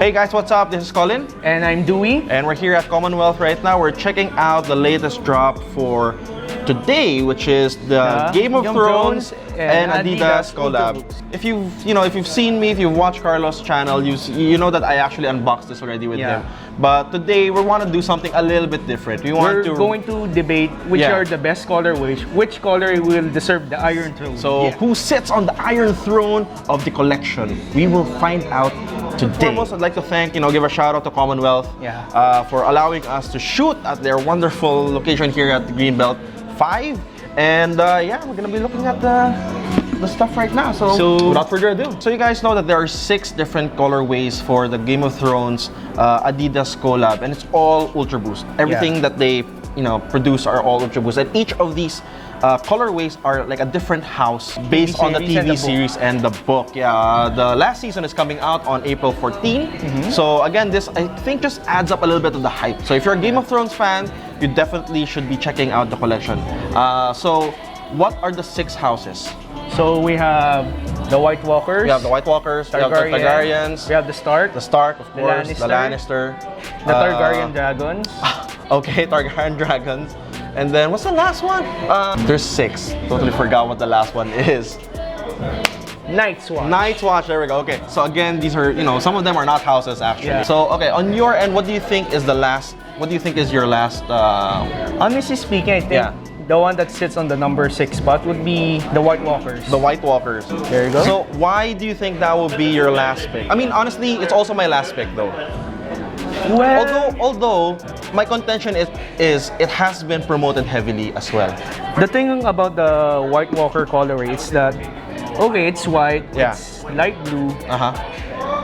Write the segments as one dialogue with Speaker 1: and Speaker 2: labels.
Speaker 1: Hey guys, what's up? This is Colin.
Speaker 2: And I'm Dewey.
Speaker 1: And we're here at Commonwealth right now. We're checking out the latest drop for today, which is the Game of Thrones and Adidas collab. If you've seen me, if you've watched Carlos' channel, you know that I actually unboxed this already with him. But today we want to do something a little bit different.
Speaker 2: We're going to debate which are the best colorways, which color will deserve the Iron Throne.
Speaker 1: So who sits on the Iron Throne of the collection? We will find out today. Foremost, I'd like to thank, give a shout out to Commonwealth for allowing us to shoot at their wonderful location here at the Greenbelt 5. And we're gonna be looking at the stuff right now. So without further ado, so you guys know that there are 6 different colorways for the Game of Thrones Adidas collab, and it's all Ultraboost. Everything that they produce are all Ultraboost, and each of these colorways are like a different house based on the TV series and the book. The last season is coming out on April 14. So again, this I think just adds up a little bit of the hype. So if you're a Game of Thrones fan, you definitely should be checking out the collection. So what are the 6 houses?
Speaker 2: So we have the White Walkers.
Speaker 1: We have the White Walkers. We have the Targaryens.
Speaker 2: We have the Stark.
Speaker 1: The Stark, of course. The Lannister.
Speaker 2: The Targaryen Dragons.
Speaker 1: Okay, Targaryen Dragons. And then what's the last one? There's 6. Totally forgot what the last one is.
Speaker 2: Night's Watch.
Speaker 1: Night's Watch. There we go. Okay. So again, these are some of them are not houses actually. So okay, on your end, what do you think is the last? What do you think is your last?
Speaker 2: Honestly speaking, I think the one that sits on the number 6 spot would be the White Walkers.
Speaker 1: The White Walkers.
Speaker 2: There you go.
Speaker 1: So why do you think that would be your last pick? I mean, honestly, it's also my last pick though.
Speaker 2: Well,
Speaker 1: although my contention is it has been promoted heavily as well.
Speaker 2: The thing about the White Walker colorway is that it's white, it's light blue.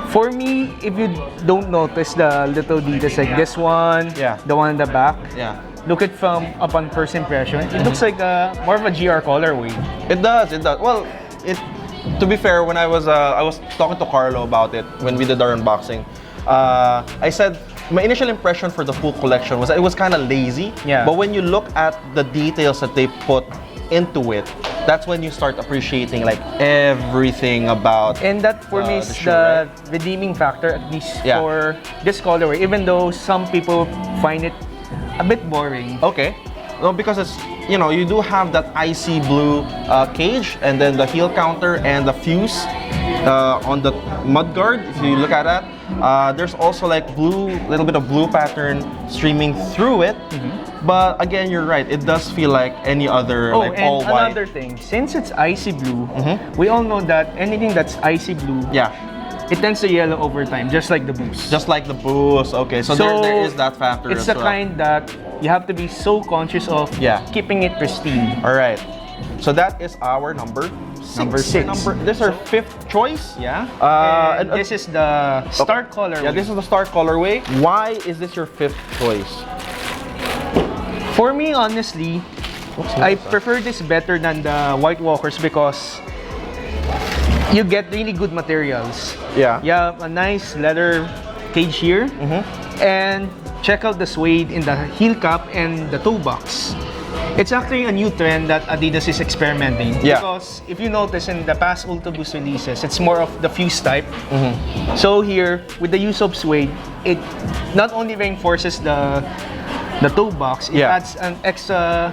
Speaker 2: For me, if you don't notice the little details like this one, the one in the back, look at from upon first impression, it looks like more of a GR colorway.
Speaker 1: It does. Well, to be fair, when I was talking to Carlo about it when we did our unboxing, I said my initial impression for the full collection was that it was kind of lazy. But when you look at the details that they put into it, that's when you start appreciating like everything about.
Speaker 2: And that for me is the redeeming factor, at least for this colorway, even though some people find it a bit boring.
Speaker 1: Okay. No, because it's you do have that icy blue cage, and then the heel counter and the fuse on the mudguard. If you look at that, there's also like little bit of blue pattern streaming through it. But again, you're right. It does feel like any other all white.
Speaker 2: Another thing, since it's icy blue, we all know that anything that's icy blue, it tends to yellow over time, just like the boost.
Speaker 1: Just like the boost. Okay, so there is that factor.
Speaker 2: It's the kind that you have to be so conscious of keeping it pristine.
Speaker 1: All right. So that is our number 6.
Speaker 2: Number 6.
Speaker 1: This is our 5th choice.
Speaker 2: And this is the Stark colorway.
Speaker 1: Yeah, this is the Stark colorway. Why is this your 5th choice?
Speaker 2: For me, honestly, I prefer this better than the White Walkers because you get really good materials. You have a nice leather cage here, and check out the suede in the heel cap and the toe box. It's actually a new trend that Adidas is experimenting. Because if you notice in the past Ultraboost releases, it's more of the fuse type. So here, with the use of suede, it not only reinforces the toe box, it adds an extra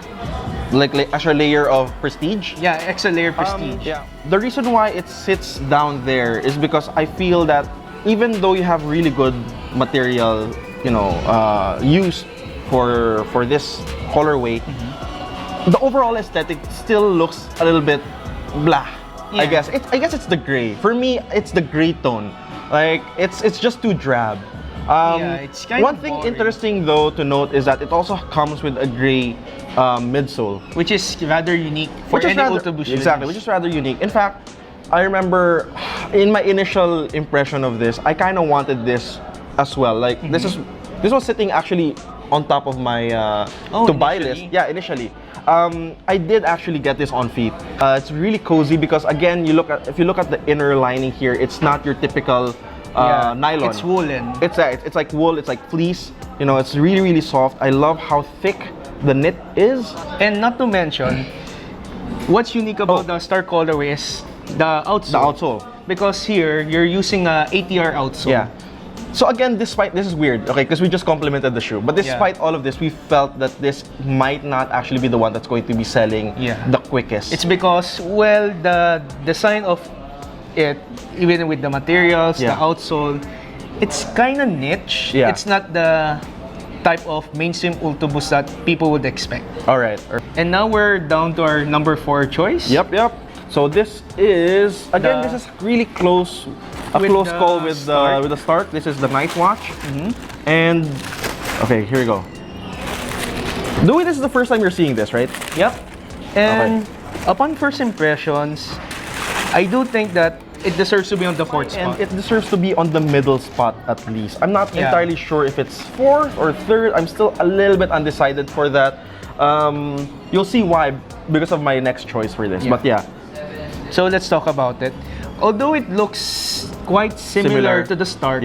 Speaker 1: extra layer of prestige.
Speaker 2: Extra layer prestige.
Speaker 1: The reason why it sits down there is because I feel that even though you have really good material, used for this colorway, the overall aesthetic still looks a little bit blah. I guess it's the gray. For me, it's the gray tone. Like it's just too drab.
Speaker 2: It's kind
Speaker 1: one
Speaker 2: of
Speaker 1: thing
Speaker 2: boring.
Speaker 1: Interesting though to note is that it also comes with a gray midsole,
Speaker 2: which is rather unique for any Ultraboost.
Speaker 1: Exactly, which is rather unique. In fact, I remember in my initial impression of this, I kind of wanted this as well. Like this was sitting actually on top of my to buy list. Initially. I did actually get this on feet. It's really cozy because again, if you look at the inner lining here, it's not your typical nylon.
Speaker 2: It's woolen.
Speaker 1: It's like wool. It's like fleece. It's really soft. I love how thick the knit is.
Speaker 2: And not to mention, what's unique about the Star colorway is the outsole.
Speaker 1: The outsole.
Speaker 2: Because here you're using a ATR outsole.
Speaker 1: So again, despite, this is weird, okay, because we just complimented the shoe, but despite all of this, we felt that this might not actually be the one that's going to be selling the quickest.
Speaker 2: It's because, well, the design of it, even with the materials, the outsole, it's kind of niche. It's not the type of mainstream Ultraboost that people would expect.
Speaker 1: All right.
Speaker 2: And now we're down to our number 4 choice.
Speaker 1: Yep. So this is, again, this is really close. A close call with the start. This is the night watch. And okay, here we go. Duey, this is the first time you're seeing this, right?
Speaker 2: Yep. And upon first impressions, I do think that it deserves to be on the 4th spot.
Speaker 1: And it deserves to be on the middle spot at least. I'm not entirely sure if it's 4th or 3rd. I'm still a little bit undecided for that. You'll see why because of my next choice for this. But yeah.
Speaker 2: So let's talk about it. Although it looks quite similar to the start,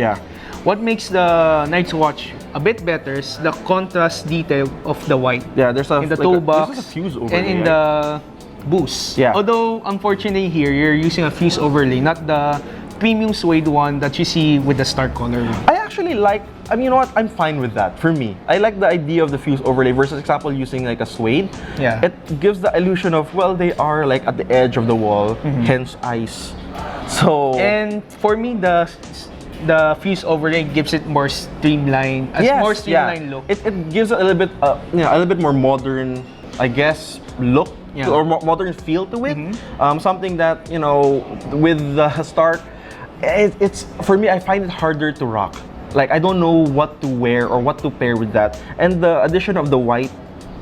Speaker 2: what makes the Night's Watch a bit better is the contrast detail of the white.
Speaker 1: Yeah, there's a
Speaker 2: in the toe box
Speaker 1: there's a fuse overlay,
Speaker 2: and in the boost. Yeah. Although unfortunately here you're using a fuse overlay, not the premium suede one that you see with the start color.
Speaker 1: I actually like. I mean, you know what? I'm fine with that. For me, I like the idea of the fuse overlay versus, example, using like a suede. Yeah. It gives the illusion of, well, they are like at the edge of the wall, hence ice. So. And
Speaker 2: for me, the fuse overlay gives it more streamlined, more streamlined look.
Speaker 1: It gives a little bit, a little bit more modern, I guess, look or modern feel to it. Something that, you know, with the start, it's for me, I find it harder to rock. Like, I don't know what to wear or what to pair with that. And the addition of the white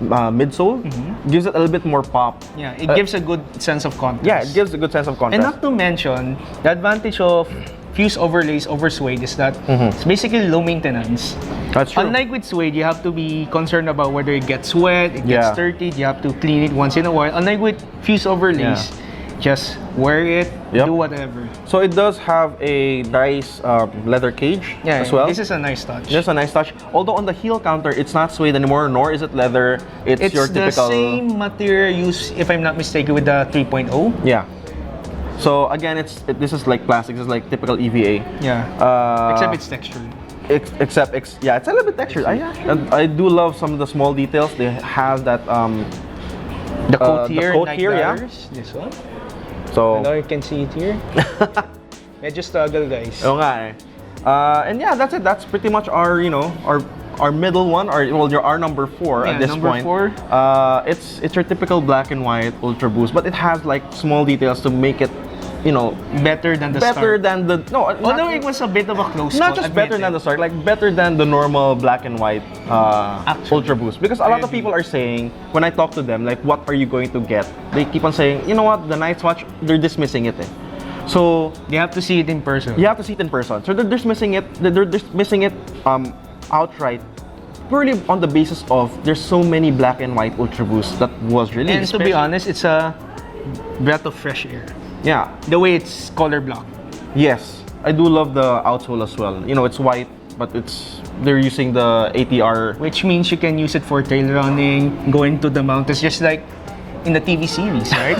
Speaker 1: midsole gives it a little bit more pop.
Speaker 2: Yeah, it gives a good sense of contrast.
Speaker 1: Yeah, it gives a good sense of contrast.
Speaker 2: And not to mention, the advantage of fuse overlays over suede is that it's basically low maintenance.
Speaker 1: That's true.
Speaker 2: Unlike with suede, you have to be concerned about whether it gets wet, it gets dirty, you have to clean it once in a while. Unlike with fuse overlays, just wear it, do whatever.
Speaker 1: So it does have a nice leather cage as well.
Speaker 2: This is a nice touch.
Speaker 1: This is a nice touch. Although on the heel counter, it's not suede anymore, nor is it leather. It's your typical...
Speaker 2: It's the same material used, if I'm not mistaken, with the 3.0.
Speaker 1: Yeah. So again, this is like plastic. This is like typical EVA.
Speaker 2: Yeah. Except it's textured.
Speaker 1: It's a little bit textured. I do love some of the small details. They have that
Speaker 2: the coat here,
Speaker 1: This
Speaker 2: one.
Speaker 1: So
Speaker 2: I know you can see it here. Medyo struggle, guys.
Speaker 1: Oo nga eh. And yeah, that's it. That's pretty much our, you know, our middle one, our number 4 at this point.
Speaker 2: Number 4.
Speaker 1: It's your typical black and white Ultraboost, but it has like small details to make it, you know,
Speaker 2: better than the
Speaker 1: start.
Speaker 2: Although it was a bit of a close
Speaker 1: not just better than the start, like better than the normal black and white Ultraboost. Because a lot of people are saying, when I talk to them, like, what are you going to get? They keep on saying, you know what, the Night's Watch, they're dismissing it. So
Speaker 2: you have to see it in person.
Speaker 1: You have to see it in person. So they're dismissing it. They're dismissing it outright, purely on the basis of there's so many black and white Ultraboosts that was released.
Speaker 2: And to be honest, it's a breath of fresh air.
Speaker 1: Yeah,
Speaker 2: the way it's color blocked.
Speaker 1: Yes, I do love the outsole as well. You know, it's white, but they're using the ATR,
Speaker 2: which means you can use it for trail running, going to the mountains, just like in the TV series, right?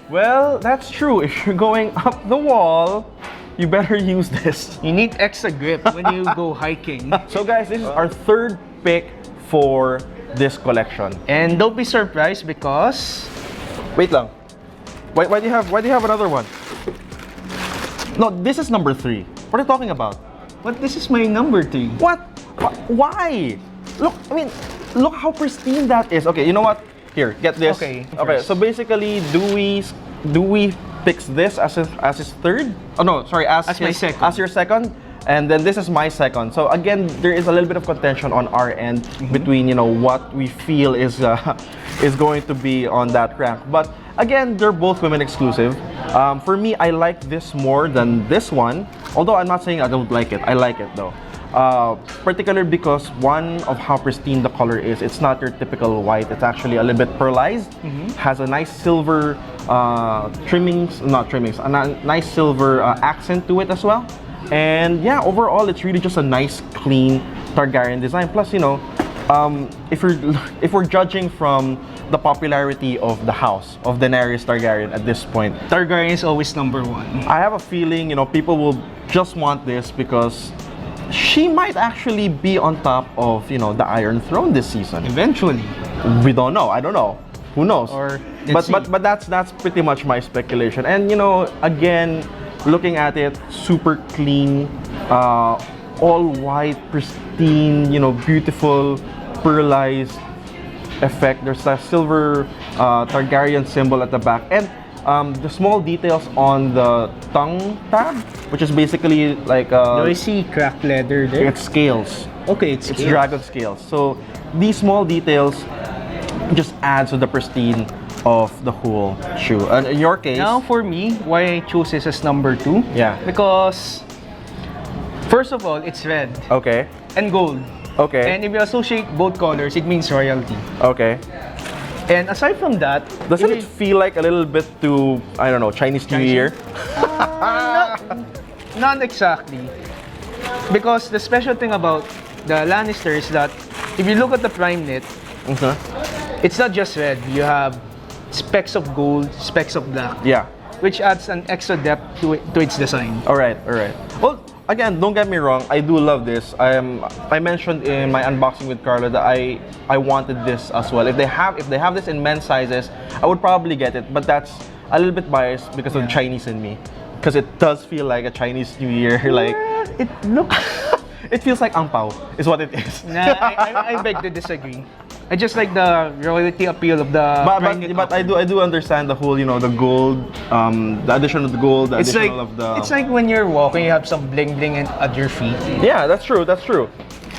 Speaker 1: Well, that's true. If you're going up the wall, you better use this.
Speaker 2: You need extra grip when you go hiking.
Speaker 1: So guys, this is our 3rd pick for this collection.
Speaker 2: And don't be surprised because...
Speaker 1: Wait lang. Why do you have another one? No, this is number 3. What are you talking about?
Speaker 2: But this is my number 3.
Speaker 1: What? Why? Look, I mean, look how pristine that is. Okay, you know what? Here, get this. Okay. So basically, Duey picks this as his 3rd. Oh no, sorry, as
Speaker 2: my second.
Speaker 1: As your 2nd. And then this is my 2nd. So again, there is a little bit of contention on our end between, you know, what we feel is going to be on that rank. But again, they're both women exclusive. For me, I like this more than this one. Although I'm not saying I don't like it. I like it though. Particularly because one of how pristine the color is. It's not your typical white. It's actually a little bit pearlized. Has a nice silver a nice silver accent to it as well. And yeah, overall, it's really just a nice, clean Targaryen design. Plus, you know, if we're judging from the popularity of the house of Daenerys Targaryen at this point,
Speaker 2: Targaryen is always number 1.
Speaker 1: I have a feeling, you know, people will just want this because she might actually be on top of, you know, the Iron Throne this season.
Speaker 2: Eventually.
Speaker 1: We don't know. I don't know. Who knows?
Speaker 2: Or
Speaker 1: but that's pretty much my speculation. And you know, again, looking at it, super clean, all white, pristine, you know, beautiful, pearlized effect. There's a silver Targaryen symbol at the back, and the small details on the tongue tab, which is basically like
Speaker 2: do I see cracked leather there?
Speaker 1: it's scales.
Speaker 2: Okay, it's
Speaker 1: dragon scales. So these small details just adds to the pristine of the whole shoe. And in your case,
Speaker 2: now for me, why I chose this as number 2?
Speaker 1: Yeah.
Speaker 2: Because first of all, it's red
Speaker 1: okay,
Speaker 2: and gold.
Speaker 1: okay,
Speaker 2: And if you associate both colors, it means royalty.
Speaker 1: okay.
Speaker 2: And aside from that,
Speaker 1: Doesn't it feel like a little bit to, I don't know, Chinese New Year?
Speaker 2: not exactly. Because the special thing about the Lannister is that if you look at the prime knit, it's not just red. You have specks of gold, specks of black.
Speaker 1: Yeah.
Speaker 2: Which adds an extra depth to its design.
Speaker 1: All right, all right. Well, again, don't get me wrong. I do love this. I mentioned in my unboxing with Carla that I wanted this as well. If they have this in men's sizes, I would probably get it. But that's a little bit biased because of the Chinese in me. Because it does feel like a Chinese New Year. Like
Speaker 2: It looks.
Speaker 1: it feels like ang pao is what it is.
Speaker 2: Nah, I beg to disagree. I just like the royalty appeal of the.
Speaker 1: But I do understand the whole, you know, the gold, the addition of the gold, the addition of the.
Speaker 2: It's like when you're walking, you have some bling bling at your feet.
Speaker 1: Yeah, that's true. That's true.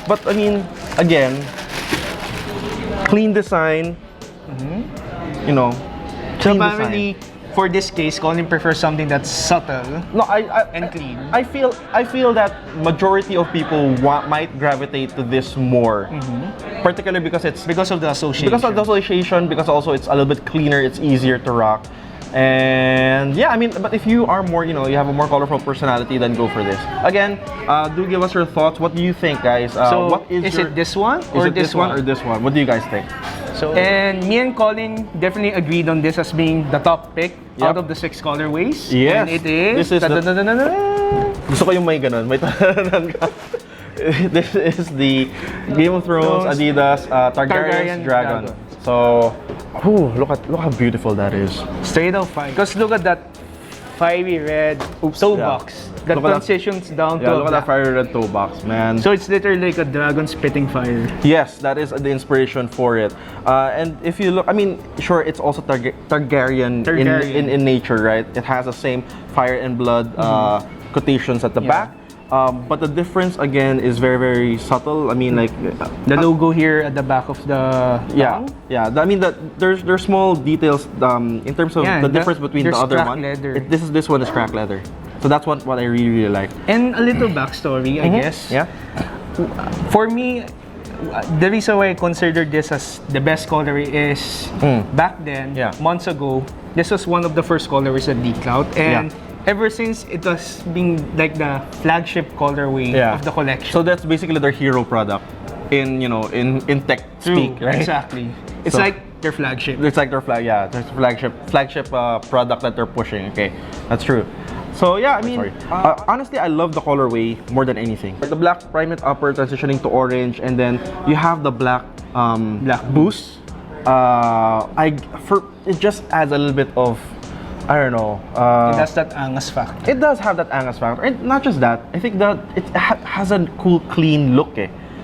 Speaker 1: But I mean, again, clean design. You know,
Speaker 2: So
Speaker 1: clean
Speaker 2: apparently,
Speaker 1: design.
Speaker 2: for this case, Colin prefers something that's subtle
Speaker 1: No,
Speaker 2: and clean.
Speaker 1: I feel that majority of people might gravitate to this more, particularly because it's
Speaker 2: because of the association.
Speaker 1: because of the association, because also it's a little bit cleaner, it's easier to rock. And yeah, I mean, but if you are more, you know, you have a more colorful personality, then go for this. Again, do give us your thoughts. What do you think, guys?
Speaker 2: So
Speaker 1: what is
Speaker 2: it this one
Speaker 1: is
Speaker 2: or
Speaker 1: it this one or this one? What do you guys think?
Speaker 2: So, and me and Colin definitely agreed on this as being the top pick out of the 6 colorways.
Speaker 1: Yes.
Speaker 2: And it is.
Speaker 1: This is Gusto ko yung may ganun. May tananan ka. This is the Game of Thrones Adidas Targaryen Dragon. So, look how beautiful that is.
Speaker 2: Straight out 5. Because look at that fiery red toe box that transitions down to
Speaker 1: look at that fiery red toe box, man.
Speaker 2: So it's literally like a dragon spitting fire.
Speaker 1: Yes, that is the inspiration for it. And if you look, I mean, sure, it's also Targaryen. In nature, right? It has the same fire and blood quotations at the back. But the difference again is very, very subtle. I mean, like
Speaker 2: the logo here at the back of the tongue.
Speaker 1: I mean, there's small details in terms of the difference between the other one. This one is cracked leather, so that's what I really like.
Speaker 2: And a little backstory, I guess.
Speaker 1: Yeah.
Speaker 2: For me, the reason why I considered this as the best colorway is back then, months ago, this was one of the first colorways at D-Cloud, and ever since it was being like the flagship colorway of the collection.
Speaker 1: So that's basically their hero product in, you know, in tech speak, right?
Speaker 2: Exactly. It's like their flagship.
Speaker 1: It's like their flagship product that they're pushing. Okay, that's true. So yeah, I mean, honestly, I love the colorway more than anything. The black primate upper transitioning to orange, and then you have the black boost. It just adds a little bit of, I don't know.
Speaker 2: It has that angas factor.
Speaker 1: It does have that angas factor, and not just that. I think that it has a cool, clean look.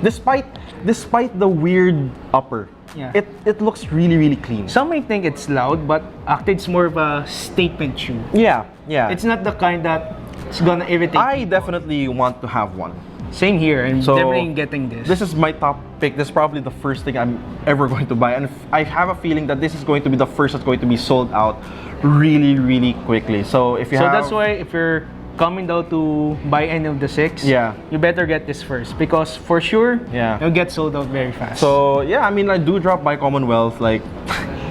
Speaker 1: Despite the weird upper, it looks really, really clean.
Speaker 2: Some may think it's loud, but actually it's more of a statement shoe.
Speaker 1: Yeah.
Speaker 2: It's not the kind that it's gonna irritate.
Speaker 1: I definitely want to have one.
Speaker 2: Same here, and definitely getting this.
Speaker 1: This is my top pick. This is probably the first thing I'm ever going to buy, and I have a feeling that this is going to be the first that's going to be sold out really, really quickly. So if you
Speaker 2: that's why if you're coming down to buy any of the 6, you better get this first, because for sure it'll get sold out very fast.
Speaker 1: So yeah, I mean, like, do drop by Commonwealth, like,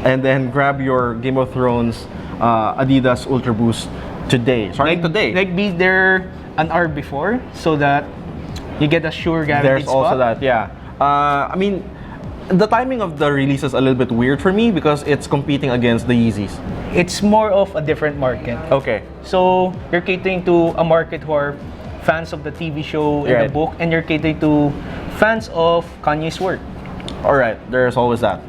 Speaker 1: and then grab your Game of Thrones Adidas Ultraboost today. Today.
Speaker 2: Like, be there an hour before so that you get a sure guaranteed spot.
Speaker 1: There's also that, I mean, the timing of the release is a little bit weird for me because it's competing against the Yeezys.
Speaker 2: It's more of a different market.
Speaker 1: Okay.
Speaker 2: So you're catering to a market who are fans of the TV show and the book, and you're catering to fans of Kanye's work.
Speaker 1: All right, there's always that.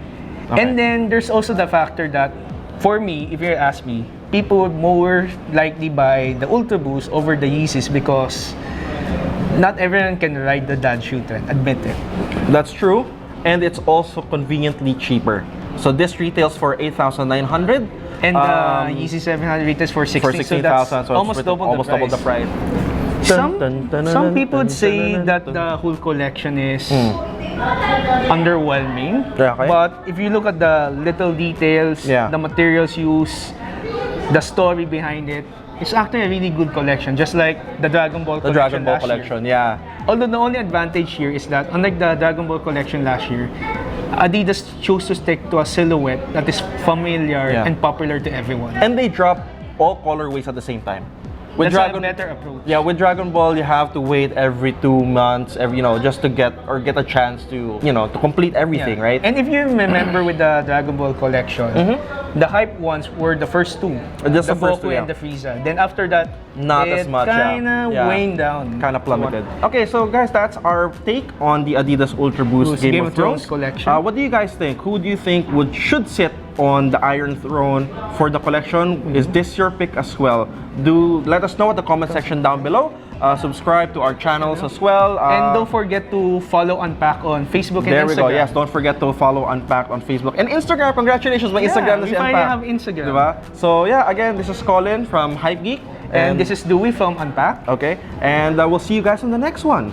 Speaker 1: Okay.
Speaker 2: And then there's also the factor that, for me, if you ask me, people would more likely buy the Ultraboost over the Yeezys because not everyone can ride the dad shoe trend, admit it.
Speaker 1: That's true, and it's also conveniently cheaper. So this retails for 8,900.
Speaker 2: And the Yeezy 700 retails for
Speaker 1: 16,000, so
Speaker 2: almost double the price. Some people would say that the whole collection is underwhelming.
Speaker 1: Okay.
Speaker 2: But if you look at the little details, the materials used, the story behind it, it's actually a really good collection, just like the Dragon Ball collection.
Speaker 1: The Dragon Ball collection, yeah.
Speaker 2: Although the only advantage here is that, unlike the Dragon Ball collection last year, Adidas chose to stick to a silhouette that is familiar and popular to everyone.
Speaker 1: And they drop all colorways at the same time.
Speaker 2: With That's a better approach.
Speaker 1: Yeah, with Dragon Ball, you have to wait every 2 months, just to get a chance to, to complete everything, right?
Speaker 2: And if you remember with the Dragon Ball collection, the hype ones were the first two,
Speaker 1: just
Speaker 2: the
Speaker 1: first
Speaker 2: Goku
Speaker 1: two,
Speaker 2: and the Frieza. Then after that,
Speaker 1: not as much.
Speaker 2: Kinda waned down.
Speaker 1: Kind of plummeted. Okay, so guys, that's our take on the Adidas Ultraboost Game of Thrones
Speaker 2: collection.
Speaker 1: What do you guys think? Who do you think should sit on the Iron Throne for the collection? Is this your pick as well? Do let us know at the comment section down below. Subscribe to our channels as well.
Speaker 2: And don't forget to follow Unpack on Facebook and Instagram.
Speaker 1: There we go. Yes, don't forget to follow Unpack on Facebook and Instagram. Congratulations, my Instagram na si Unpack.
Speaker 2: We finally have Instagram.
Speaker 1: Diba? So yeah, again, this is Colin from Hype Geek.
Speaker 2: And this is Dewey from Unpack.
Speaker 1: Okay, and we'll see you guys on the next one.